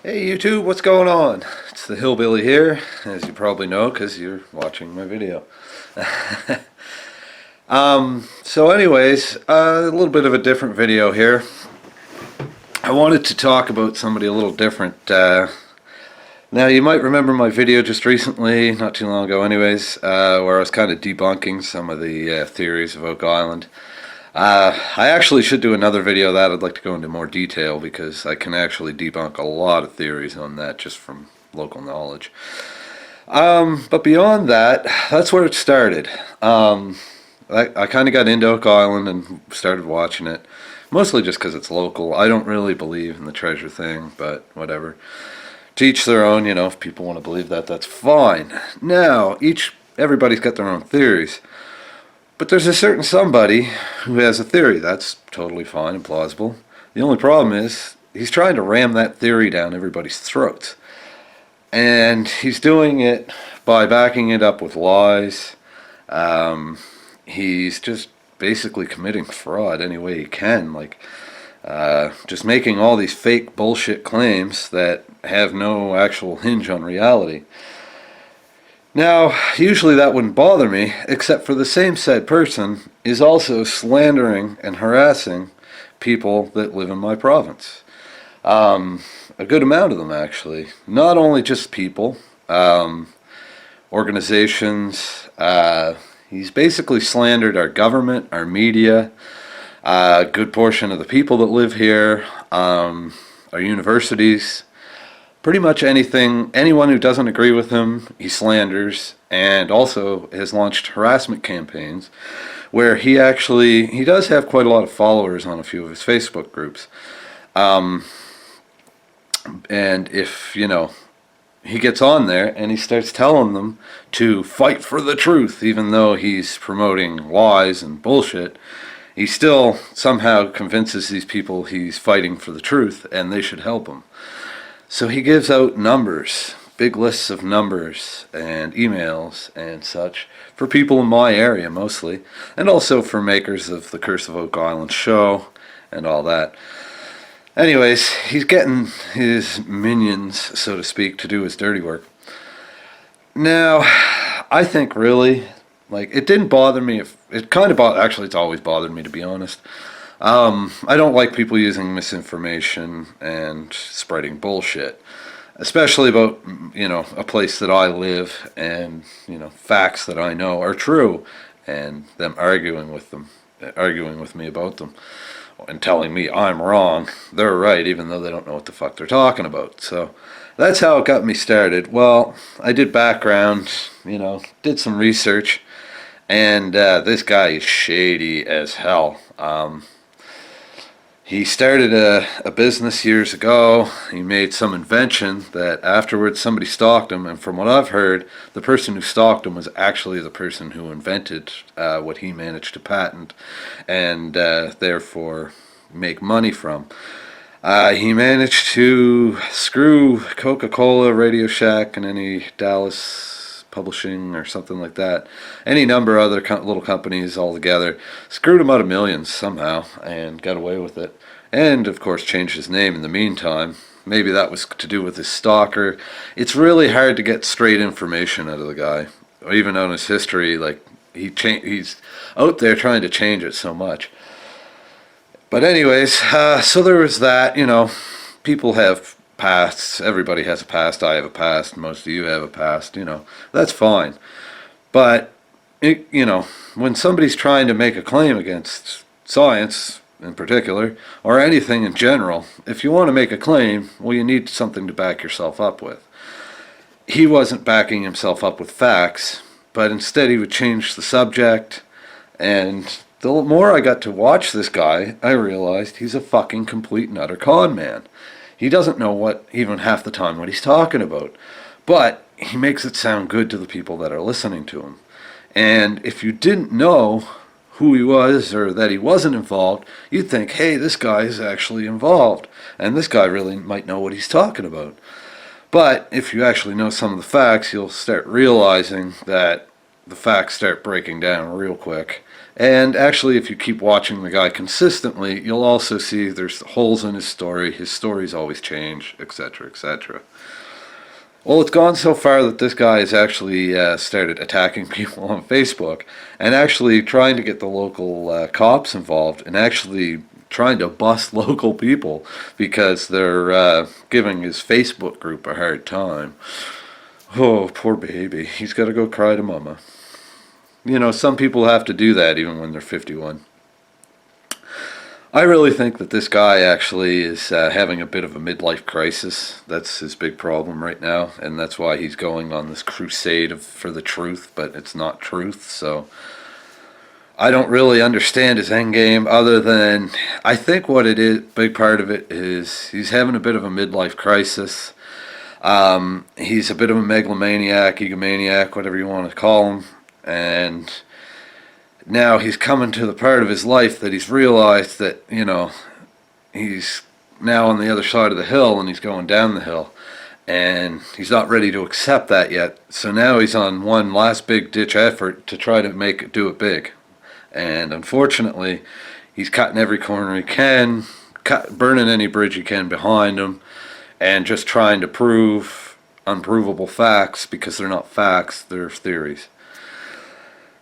Hey YouTube, what's going on? It's the Hillbilly here, as you probably know because you're watching my video. So anyways, a little bit of a different video here. I wanted to talk about somebody a little different. Now you might remember my video just recently, not too long ago anyways, where I was kind of debunking some of the theories of Oak Island. I actually should do another video of that. I'd like to go into more detail because I can actually debunk a lot of theories on that just from local knowledge. But beyond that, that's where it started. I kind of got into Oak Island and started watching it, mostly just because it's local. I don't really believe in the treasure thing, but whatever. To each their own, you know, if people want to believe that, that's fine. Now, everybody's got their own theories. But there's a certain somebody who has a theory. That's totally fine and plausible. The only problem is he's trying to ram that theory down everybody's throats. And he's doing it by backing it up with lies. He's just basically committing fraud any way he can. Just making all these fake bullshit claims that have no actual hinge on reality. Now, usually that wouldn't bother me, except for the same said person is also slandering and harassing people that live in my province. A good amount of them, actually. Not only just people, organizations. He's basically slandered our government, our media, a good portion of the people that live here, our universities. Pretty much anyone who doesn't agree with him, he slanders, and also has launched harassment campaigns where he does have quite a lot of followers on a few of his Facebook groups. And if, he gets on there and he starts telling them to fight for the truth, even though he's promoting lies and bullshit, he still somehow convinces these people he's fighting for the truth and they should help him. So he gives out numbers, big lists of numbers and emails and such for people in my area mostly, and also for makers of the Curse of Oak Island show and all that. Anyways, he's getting his minions, so to speak, to do his dirty work. Now, I think really, it didn't bother me. Actually, it's always bothered me, to be honest. I don't like people using misinformation and spreading bullshit, especially about, a place that I live and, facts that I know are true, and them arguing with me about them and telling me I'm wrong. They're right, even though they don't know what the fuck they're talking about. So that's how it got me started. Well, I did background, did some research, and this guy is shady as hell. He started a business years ago. He made some invention that afterwards somebody stalked him, and from what I've heard, the person who stalked him was actually the person who invented what he managed to patent and therefore make money from. He managed to screw Coca-Cola, Radio Shack, and any Dallas Publishing or something like that, any number of other little companies all together, screwed him out of millions somehow and got away with it, and of course changed his name in the meantime. Maybe that was to do with his stalker. It's really hard to get straight information out of the guy, even on his history. He's out there trying to change it so much. But anyways, so there was that. People have pasts. Everybody has a past. I have a past. Most of you have a past. That's fine. But when somebody's trying to make a claim against science in particular, or anything in general, if you want to make a claim, well, you need something to back yourself up with. He wasn't backing himself up with facts, but instead he would change the subject, and the more I got to watch this guy, I realized he's a fucking complete and utter con man. He doesn't know even half the time what he's talking about. But he makes it sound good to the people that are listening to him. And if you didn't know who he was or that he wasn't involved, you'd think, hey, this guy is actually involved. And this guy really might know what he's talking about. But if you actually know some of the facts, you'll start realizing that the facts start breaking down real quick. And actually, if you keep watching the guy consistently, you'll also see there's holes in his story. His stories always change, etc., etc. Well, it's gone so far that this guy has actually started attacking people on Facebook and actually trying to get the local cops involved and actually trying to bust local people because they're giving his Facebook group a hard time. Oh, poor baby. He's got to go cry to mama. You know, some people have to do that even when they're 51. I really think that this guy actually is having a bit of a midlife crisis. That's his big problem right now, and that's why he's going on this crusade for the truth, but it's not truth, so I don't really understand his end game other than I think what it is, big part of it is he's having a bit of a midlife crisis. He's a bit of a megalomaniac, egomaniac, whatever you want to call him, and now he's coming to the part of his life that he's realized that, you know, he's now on the other side of the hill and he's going down the hill. And he's not ready to accept that yet. So now he's on one last big ditch effort to try to do it big. And unfortunately, he's cutting every corner he can, burning any bridge he can behind him, and just trying to prove unprovable facts because they're not facts, they're theories.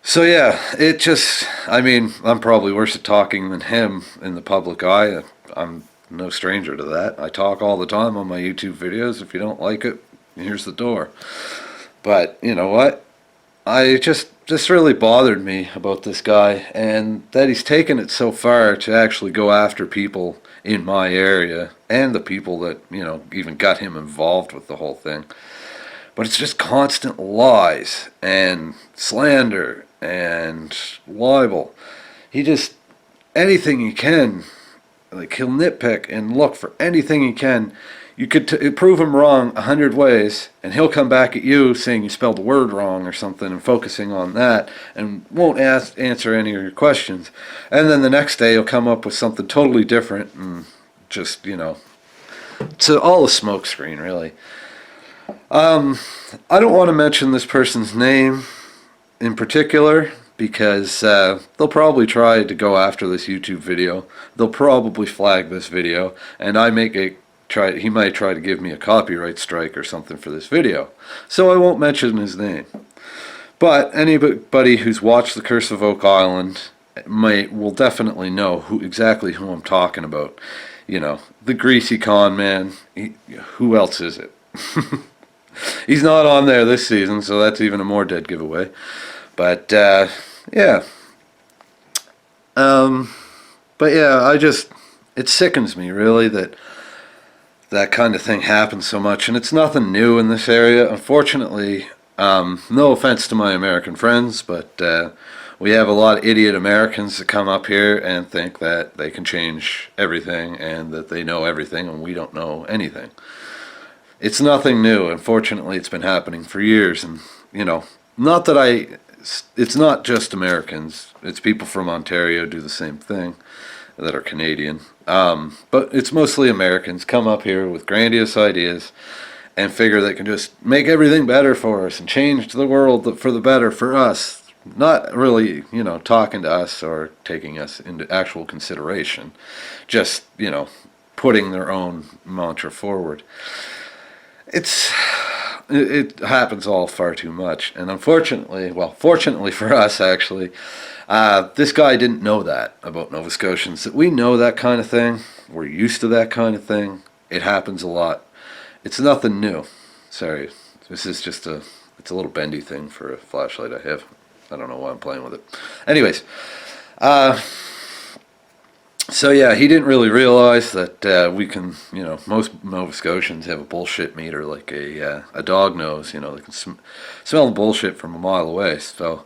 So yeah, it just, I mean, I'm probably worse at talking than him in the public eye. I'm no stranger to that. I talk all the time on my YouTube videos. If you don't like it, here's the door. But you know what? This really bothered me about this guy, and that he's taken it so far to actually go after people in my area and the people that, you know, even got him involved with the whole thing. But it's just constant lies and slander and libel. He just, anything he can, like he'll nitpick and look for anything he can. You could prove him wrong 100 ways, and he'll come back at you saying you spelled the word wrong or something and focusing on that and won't answer any of your questions. And then the next day he'll come up with something totally different and just, you know, it's all a smokescreen, really. I don't want to mention this person's name in particular because they'll probably try to go after this YouTube video. They'll probably flag this video, and he might try to give me a copyright strike or something for this video. So I won't mention his name. But anybody who's watched The Curse of Oak Island will definitely know exactly who I'm talking about. You know, the greasy con man. Who else is it? He's not on there this season, so that's even a more dead giveaway. But yeah. But yeah, it sickens me really that kind of thing happens so much, and it's nothing new in this area. Unfortunately, no offense to my American friends, but we have a lot of idiot Americans that come up here and think that they can change everything and that they know everything, and we don't know anything. It's nothing new. Unfortunately, it's been happening for years, and you know, it's not just Americans. It's people from Ontario do the same thing that are Canadian. But it's mostly Americans come up here with grandiose ideas and figure they can just make everything better for us and change the world for the better for us. Not really, you know, talking to us or taking us into actual consideration. Just, you know, putting their own mantra forward. It happens all far too much, and fortunately for us actually, this guy didn't know that about Nova Scotians, that we know that kind of thing, we're used to that kind of thing, it happens a lot. It's nothing new. Sorry, this is just it's a little bendy thing for a flashlight I have. I don't know why I'm playing with it. Anyways, so yeah, he didn't really realize that we can, you know, most Nova Scotians have a bullshit meter like a dog knows, you know, they can smell the bullshit from a mile away. So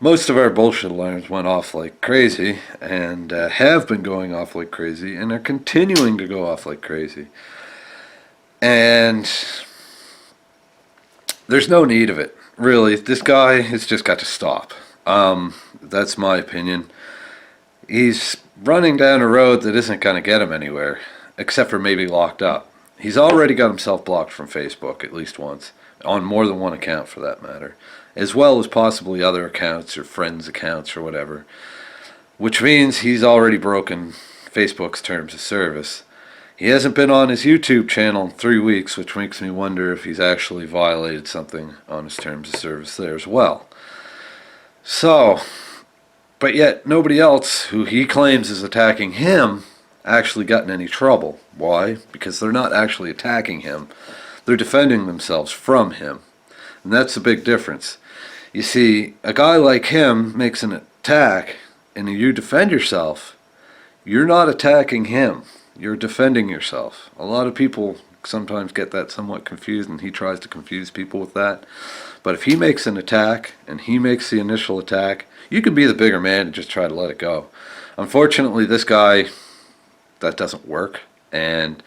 most of our bullshit alarms went off like crazy and have been going off like crazy and are continuing to go off like crazy. And there's no need of it, really. This guy has just got to stop. That's my opinion. He's running down a road that isn't going to get him anywhere, except for maybe locked up. He's already got himself blocked from Facebook at least once, on more than one account for that matter, as well as possibly other accounts or friends' accounts or whatever, which means he's already broken Facebook's terms of service. He hasn't been on his YouTube channel in 3 weeks, which makes me wonder if he's actually violated something on his terms of service there as well. So, but yet nobody else who he claims is attacking him actually got in any trouble. Why? Because they're not actually attacking him. They're defending themselves from him. And that's a big difference. You see, a guy like him makes an attack and you defend yourself. You're not attacking him. You're defending yourself. A lot of people sometimes get that somewhat confused, and he tries to confuse people with that. But if he makes an attack and he makes the initial attack, you can be the bigger man and just try to let it go. Unfortunately, this guy, that doesn't work, and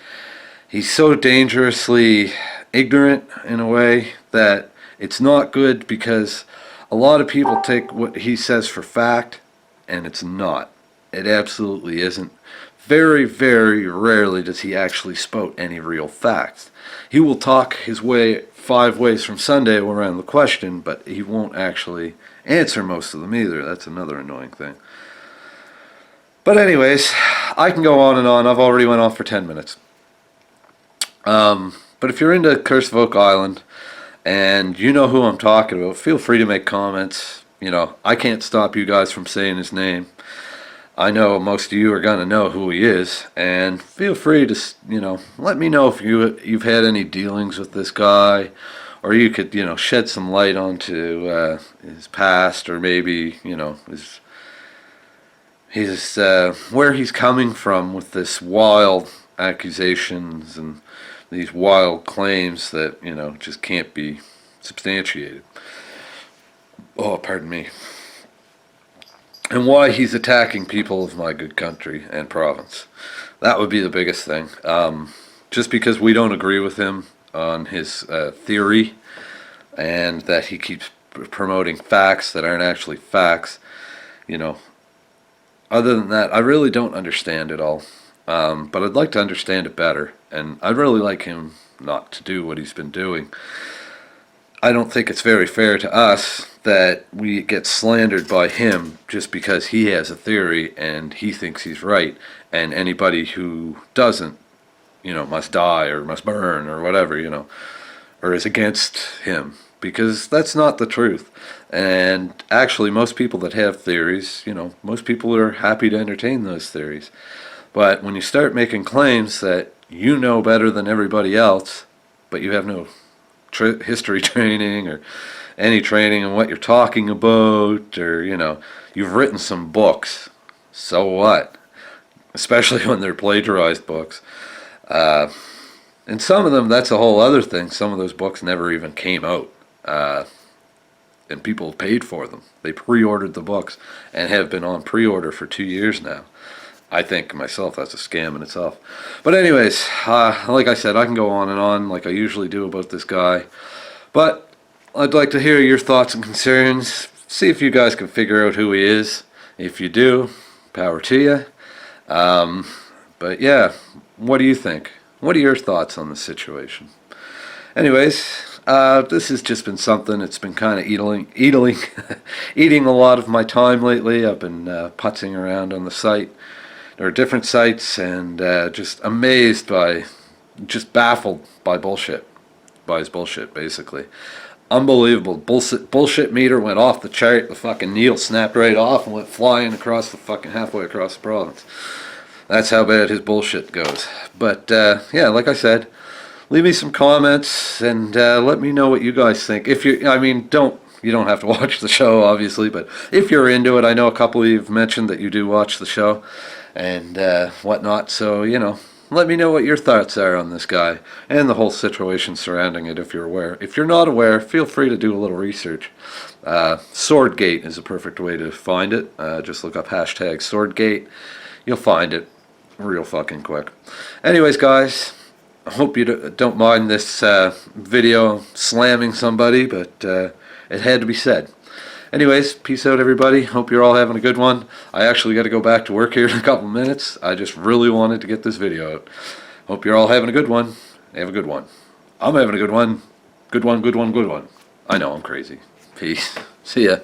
he's so dangerously ignorant in a way that it's not good, because a lot of people take what he says for fact, and it's not. It absolutely isn't. Very, very rarely does he actually spout any real facts. He will talk his way 5 ways from Sunday around the question, but he won't actually answer most of them either. That's another annoying thing. But anyways, I can go on and on. I've already went on for 10 minutes. But if you're into Curse of Oak Island and you know who I'm talking about, feel free to make comments. You know, I can't stop you guys from saying his name. I know most of you are going to know who he is, and feel free to, you know, let me know if you've had any dealings with this guy, or you could, you know, shed some light onto his past, or maybe, you know, his where he's coming from with this wild accusations and these wild claims that, you know, just can't be substantiated. Oh, pardon me. And why he's attacking people of my good country and province. That would be the biggest thing. Just because we don't agree with him on his theory, and that he keeps promoting facts that aren't actually facts, you know, other than that, I really don't understand it all. But I'd like to understand it better, and I'd really like him not to do what he's been doing. I don't think it's very fair to us that we get slandered by him just because he has a theory and he thinks he's right, and anybody who doesn't, you know, must die or must burn or whatever, you know, or is against him, because that's not the truth. And actually, most people that have theories, you know, most people are happy to entertain those theories. But when you start making claims that you know better than everybody else, but you have no history training or any training in what you're talking about, or, you know, you've written some books, so what? Especially when they're plagiarized books. And some of them, that's a whole other thing. Some of those books never even came out. And people paid for them. They pre-ordered the books and have been on pre-order for 2 years now. I think myself that's a scam in itself. But anyways, like I said, I can go on and on like I usually do about this guy. But I'd like to hear your thoughts and concerns. See if you guys can figure out who he is. If you do, power to you. But yeah, what do you think? What are your thoughts on the situation? Anyways, this has just been something. It's been kind of eating a lot of my time lately. I've been putzing around on the site. There are different sites, and just amazed by, just baffled by bullshit. By his bullshit, basically. Unbelievable. Bullshit meter went off the chart. The fucking needle snapped right off and went flying across the fucking halfway across the province. That's how bad his bullshit goes. But, yeah, like I said, leave me some comments and let me know what you guys think. If you, I mean, you don't have to watch the show, obviously, but if you're into it, I know a couple of you have mentioned that you do watch the show and whatnot, so, you know, let me know what your thoughts are on this guy and the whole situation surrounding it if you're aware. If you're not aware, feel free to do a little research. Swordgate is a perfect way to find it. Just look up hashtag Swordgate. You'll find it real fucking quick. Anyways, guys, I hope you don't mind this video slamming somebody, but it had to be said. Anyways, peace out, everybody. Hope you're all having a good one. I actually got to go back to work here in a couple minutes. I just really wanted to get this video out. Hope you're all having a good one, Have a good one. I'm having a good one. Good one, good one, good one. I know I'm crazy. Peace. See ya.